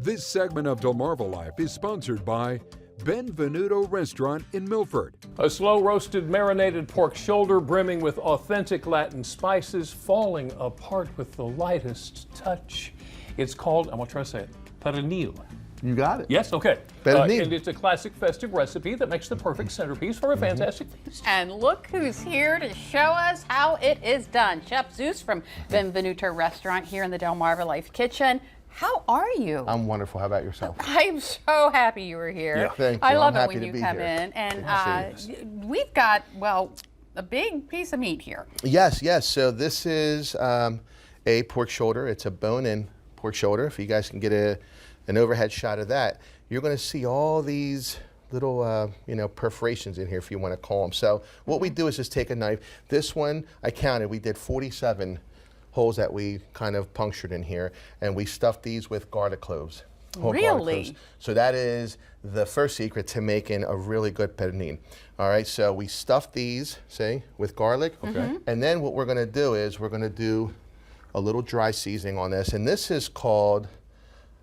This segment of DelmarvaLife is sponsored by Benvenuto Restaurant in Milford. A slow-roasted marinated pork shoulder brimming with authentic Latin spices, falling apart with the lightest touch. It's called, I'm going to try to say it, pernil. You got it. Yes, okay. Pernil. And it's a classic festive recipe that makes the perfect centerpiece for a fantastic feast. And look who's here to show us how it is done. Chef Zeus from Benvenuto Restaurant here in the DelmarvaLife kitchen. How are you? I'm wonderful. How about yourself? I'm so happy you were here. Yeah. Thank you. I love I'm it happy when to you be come here. in. And we've got, well, a big piece of meat here. Yes. So this is a pork shoulder. It's a bone-in pork shoulder. If you guys can get an overhead shot of that, you're going to see all these little, perforations in here, if you want to call them. So what we do is just take a knife. This one, I counted, we did 47 holes that we kind of punctured in here, and we stuffed these with garlic cloves. Whole garlic Really? cloves. So that is the first secret to making a really good pernil. All right, so we stuffed these, say, with garlic. Okay. And then what we're going to do is we're going to do a little dry seasoning on this, and this is called,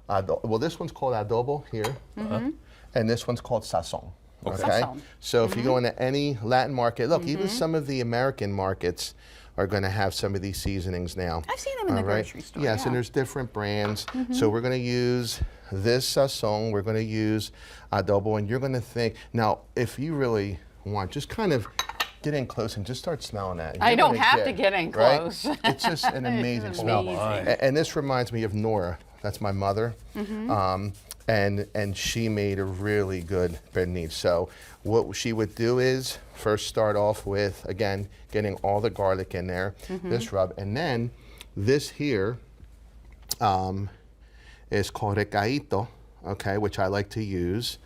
this one's called adobo here, and this one's called sazon. Okay, Sazon. so if you go into any Latin market, look, even some of the American markets are going to have some of these seasonings now. I've seen them in the All right? grocery store. Yes, yeah. and there's different brands. So we're going to use this sazon, we're going to use adobo, and you're going to think, now, if you really want, just kind of get in close and just start smelling that. I You're don't gonna have to get in right? close. It's just an amazing smell. amazing. And this reminds me of Nora. That's my mother. And she made a really good pernil. So what she would do is first start off with, again, getting all the garlic in there, this rub, and then this here is called recaito, okay, which I like to use.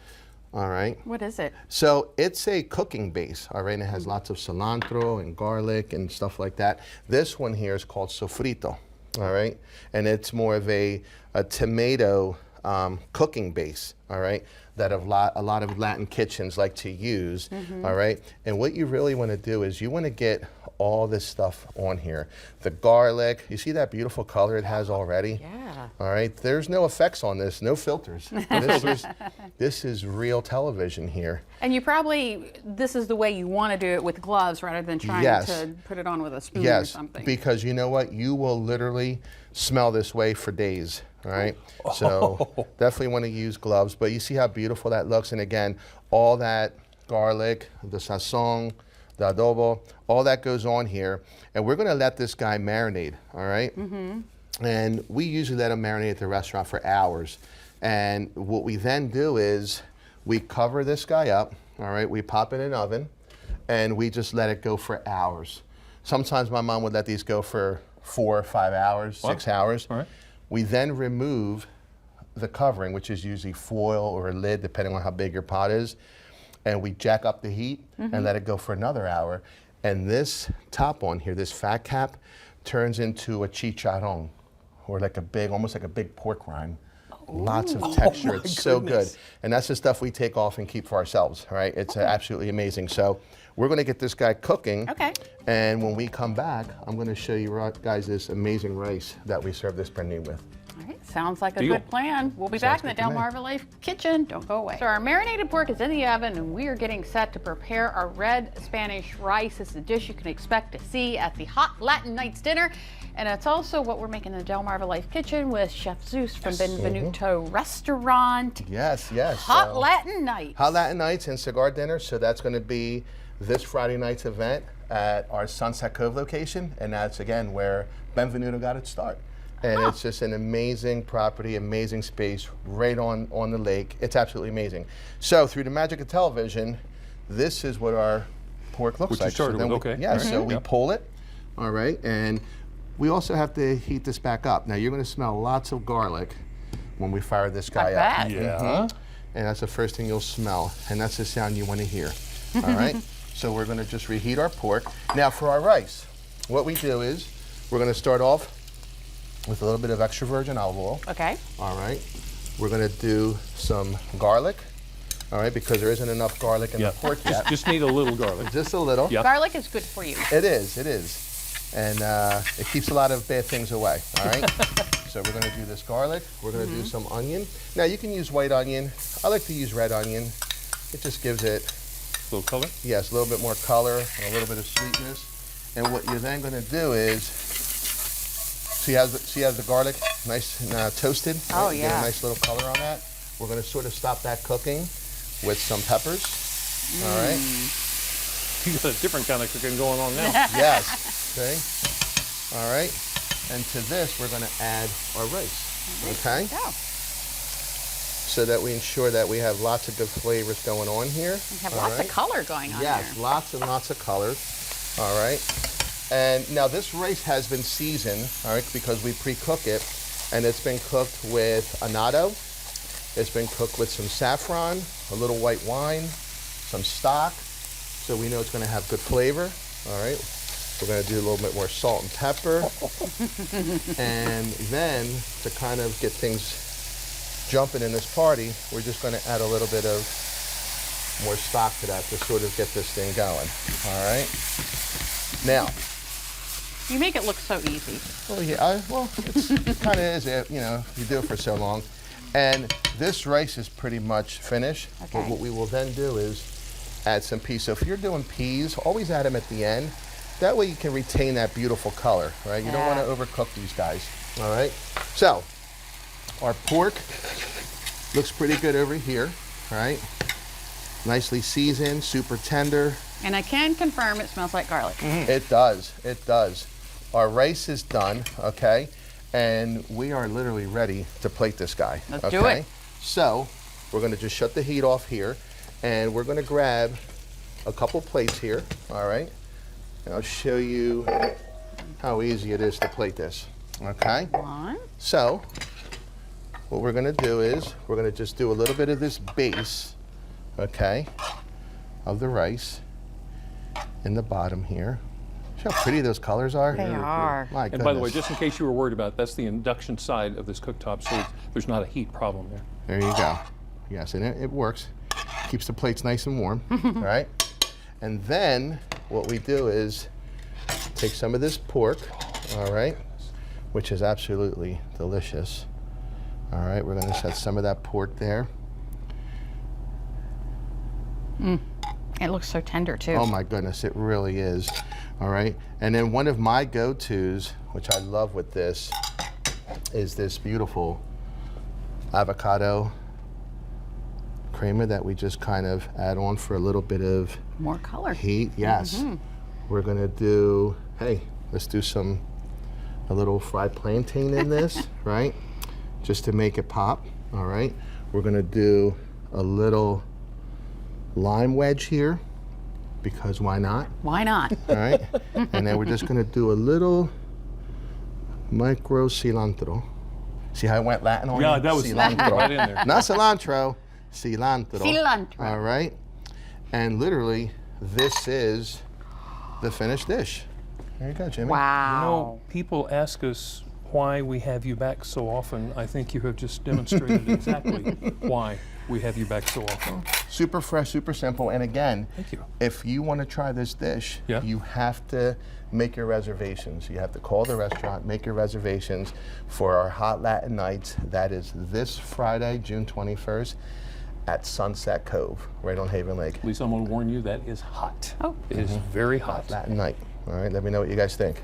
All right. What is it? So it's a cooking base, all right, and it has lots of cilantro and garlic and stuff like that. This one here is called sofrito, all right, and it's more of a tomato cooking base, all right, that a lot of Latin kitchens like to use, all right. And what you really want to do is you want to get all this stuff on here. The garlic, you see that beautiful color it has already? Yeah. All right, there's no effects on this, no filters. This is real television here. And you probably, this is the way you want to do it with gloves rather than trying Yes. to put it on with a spoon or Yes, something. because you know what? You will literally smell this way for days, all right? So definitely want to use gloves, but you see how beautiful that looks? And again, all that garlic, the sazon, the adobo, all that goes on here. And we're going to let this guy marinate, all right? And we usually let him marinate at the restaurant for hours. And what we then do is we cover this guy up, all right? We pop it in an oven, and we just let it go for hours. Sometimes my mom would let these go for 4 or 5 hours, 6 hours. All right. We then remove the covering, which is usually foil or a lid, depending on how big your pot is, and we jack up the heat and let it go for another hour. And this top on here, this fat cap, turns into a chicharron, or like a big, almost like a big pork rind. Lots of texture. It's so good. And that's the stuff we take off and keep for ourselves, right? It's absolutely amazing. So we're going to get this guy cooking. Okay. And when we come back, I'm going to show you guys this amazing rice that we serve this pernil with. All right, sounds like a Deal. good plan. We'll be Sounds back in the good to me. DelmarvaLife kitchen. Don't go away. So our marinated pork is in the oven, and we are getting set to prepare our red Spanish rice. This is a dish you can expect to see at the Hot Latin Nights dinner. And it's also what we're making in the DelmarvaLife kitchen with Chef Zeus from Benvenuto Restaurant. Yes. Hot Latin Nights. Hot Latin Nights and Cigar dinner. So that's going to be this Friday night's event at our Sunset Cove location. And that's, again, where Benvenuto got its start. And it's just an amazing property, amazing space, right on the lake. It's absolutely amazing. So through the magic of television, this is what our pork looks What you like. started then with, we, okay. Yeah, All right. so we Yep. pull it, all right, and we also have to heat this back up. Now you're going to smell lots of garlic when we fire this guy up. bet. Yeah. And that's the first thing you'll smell, and that's the sound you want to hear. All right? So we're going to just reheat our pork. Now for our rice, what we do is we're going to start off with a little bit of extra virgin olive oil. Okay. All right. We're going to do some garlic, all right, because there isn't enough garlic in the pork yet. Just need a little garlic. Just a little. Yep. Garlic is good for you. It is. And it keeps a lot of bad things away, all right? So we're gonna do this garlic. We're gonna do some onion. Now you can use white onion. I like to use red onion. It just gives it, A little color? yes, a little bit more color and a little bit of sweetness. And what you're then gonna do is, see how the garlic nice and toasted? Oh, Get yeah. a nice little color on that. We're gonna sort of stop that cooking with some peppers. All right. You got a different kind of cooking going on now. Yes. Okay. All right. And to this, we're going to add our rice. Okay. Go. So that we ensure that we have lots of good flavors going on here. We have All lots right. of color going on Yes, there. lots and lots of colors. All right. And now this rice has been seasoned, all right, because we pre-cook it, and it's been cooked with annatto. It's been cooked with some saffron, a little white wine, some stock, so we know it's going to have good flavor. All right. We're going to do a little bit more salt and pepper. And then to kind of get things jumping in this party, we're just going to add a little bit of more stock to that to sort of get this thing going. All right. Now, You make it look so easy. well, yeah, it kind of is, you know, you do it for so long. And this rice is pretty much finished. But Okay. what we will then do is add some peas. So if you're doing peas, always add them at the end. That way you can retain that beautiful color, right? You don't want to overcook these guys, all right? So, our pork looks pretty good over here, all right? Nicely seasoned, super tender. And I can confirm it smells like garlic. It does, it does. Our rice is done, okay? And we are literally ready to plate this guy. Let's okay? do it. So, we're gonna just shut the heat off here, and we're gonna grab a couple plates here, all right? And I'll show you how easy it is to plate this, okay? One. So, what we're gonna do is, we're gonna just do a little bit of this base, okay, of the rice in the bottom here. See how pretty those colors are? They are. My And goodness. by the way, just in case you were worried about it, that's the induction side of this cooktop, so there's not a heat problem there. There you go. Yes, and it works. Keeps the plates nice and warm, all right? And then what we do is take some of this pork, all right, which is absolutely delicious. All right, we're gonna set some of that pork there. It looks so tender too. Oh my goodness, it really is. All right, and then one of my go-tos, which I love with this, is this beautiful avocado creamer that we just kind of add on for a little bit of More color. heat. Yes. We're gonna do, hey, let's do a little fried plantain in this, right? Just to make it pop, all right? We're gonna do a little lime wedge here, because why not? Why not? All right? And then we're just gonna do a little micro cilantro. See how I went Latin on Yeah, you? that was cilantro. right in there. Not cilantro, cilantro. Cilantro. All right? And literally, this is the finished dish. There you go, Jimmy. Wow. You know, people ask us why we have you back so often. I think you have just demonstrated exactly why we have you back so often. Super fresh, super simple. And again, Thank you. if you want to try this dish, Yeah. you have to make your reservations. You have to call the restaurant, make your reservations for our Hot Latin Nights. That is this Friday, June 21st at Sunset Cove, right on Haven Lake. At least I'm going to warn you, that is hot. Oh. It is very hot. Latin Night. All right, let me know what you guys think.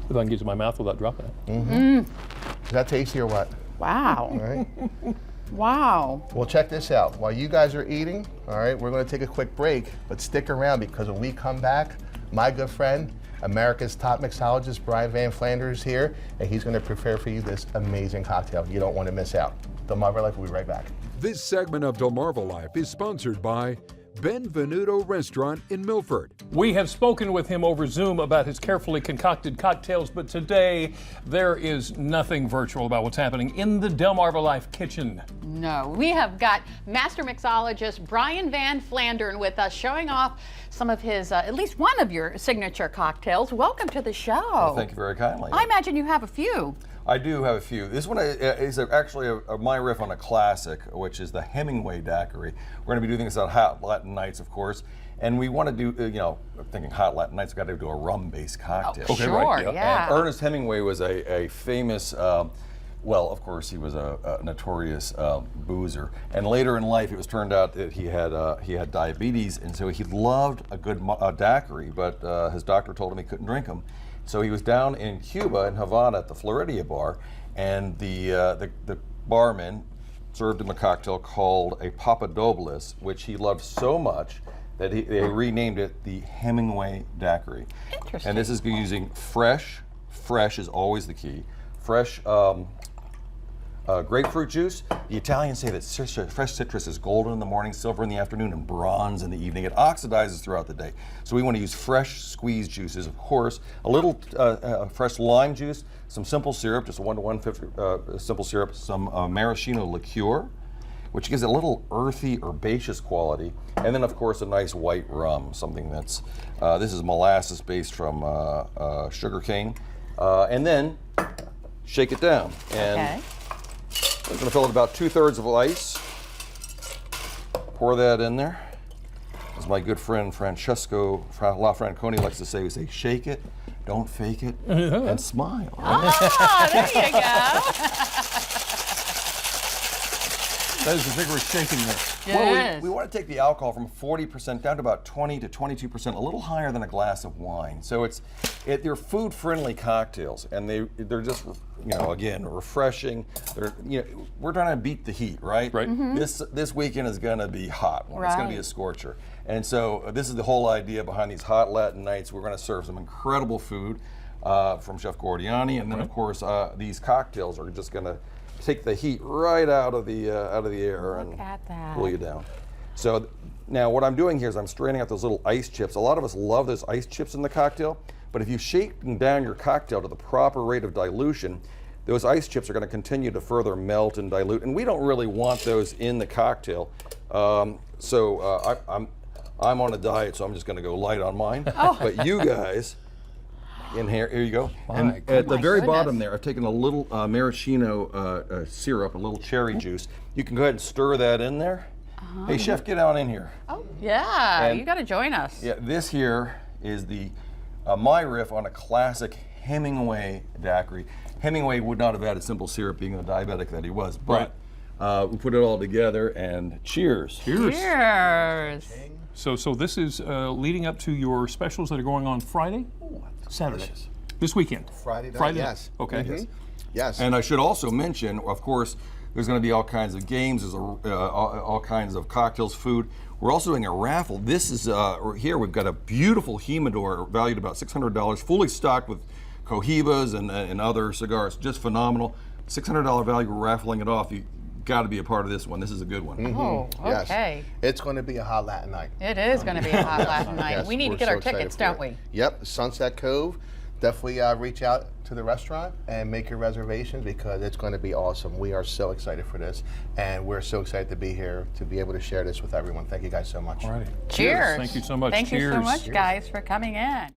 If I can get to my mouth without dropping it. Is that tasty or what? Wow. All right. Wow. Well, check this out. While you guys are eating, all right, we're going to take a quick break, but stick around because when we come back, my good friend, America's top mixologist, Brian Van Flandern is here, and he's going to prepare for you this amazing cocktail. You don't want to miss out. DelmarvaLife will be right back. This segment of DelmarvaLife is sponsored by Benvenuto Restaurant in Milford. We have spoken with him over Zoom about his carefully concocted cocktails, but today there is nothing virtual about what's happening in the DelmarvaLife kitchen. No, we have got master mixologist Brian Van Flandern with us, showing off some of his, at least one of your signature cocktails. Welcome to the show. Well, thank you very kindly. I imagine you have a few. I do have a few. This one is actually my riff on a classic, which is the Hemingway daiquiri. We're going to be doing this on Hot Latin Nights, of course. And we want to do, you know, I'm thinking hot Latin nights, got to do a rum-based cocktail. Okay, Sure, right, yeah. And Ernest Hemingway was a famous, well, of course, he was a notorious boozer. And later in life, it was turned out that he had diabetes, and so he loved a good daiquiri, but his doctor told him he couldn't drink them. So he was down in Cuba, in Havana, at the Floridia bar, and the barman served him a cocktail called a Papadoblis, which he loved so much that they renamed it the Hemingway Daiquiri. Interesting. And this is using fresh is always the key, fresh grapefruit juice. The Italians say that fresh citrus is golden in the morning, silver in the afternoon, and bronze in the evening. It oxidizes throughout the day. So we want to use fresh squeezed juices, of course, a little fresh lime juice, some simple syrup, just a 1 to 1/5 simple syrup, some maraschino liqueur, which gives it a little earthy, herbaceous quality, and then of course a nice white rum, something that's, this is molasses based from sugar cane, and then shake it down. And Okay. I'm going to fill it about 2/3 of ice. Pour that in there. As my good friend Francesco LaFranconi likes to say, we say, shake it, don't fake it, and smile. Ah, there you go. That is a vigorous shaking there. Yes. We want to take the alcohol from 40% down to about 20 to 22%, a little higher than a glass of wine. So they're food-friendly cocktails, and they're just, you know, again, refreshing. We're trying to beat the heat, right? Right. This weekend is going to be hot. It's going to be a Right. scorcher. And so this is the whole idea behind these hot Latin nights. We're going to serve some incredible food from Chef Gordiani, and then of course these cocktails are just going to take the heat right out of the air and at that. cool you down. So now what I'm doing here is I'm straining out those little ice chips. A lot of us love those ice chips in the cocktail, but if you shake down your cocktail to the proper rate of dilution, those ice chips are going to continue to further melt and dilute, and we don't really want those in the cocktail. I'm on a diet, so I'm just going to go light on mine. But you guys, in here you go. And at the very bottom there, I've taken a little maraschino syrup, a little cherry juice. You can go ahead and stir that in there. Hey, Chef, get on in here. Oh, yeah, And- you got to join us. Yeah, this here is the my riff on a classic Hemingway daiquiri. Hemingway would not have added simple syrup, being the diabetic that he was, but we put it all together, and cheers. Cheers. So this is leading up to your specials that are going on Friday? Saturday. This weekend? Friday night, Friday yes. night. Okay. Mhm. Yes. And I should also mention, of course, there's going to be all kinds of games, there's all kinds of cocktails, food. We're also doing a raffle. This is, here we've got a beautiful humidor valued about $600, fully stocked with Cohibas and other cigars, just phenomenal. $600 value, we're raffling it off. You got to be a part of this one. This is a good one. Oh, Yes. okay. It's going to be a hot Latin night. It is going to be a hot Latin night. Yes, We need to we're get so our excited tickets, for don't it. we? Yep, Sunset Cove. Definitely reach out to the restaurant and make your reservations because it's going to be awesome. We are so excited for this, and we're so excited to be here to be able to share this with everyone. Thank you guys so much. All righty. Cheers. Thank you so much. Thank you so Cheers. much, guys, for coming in.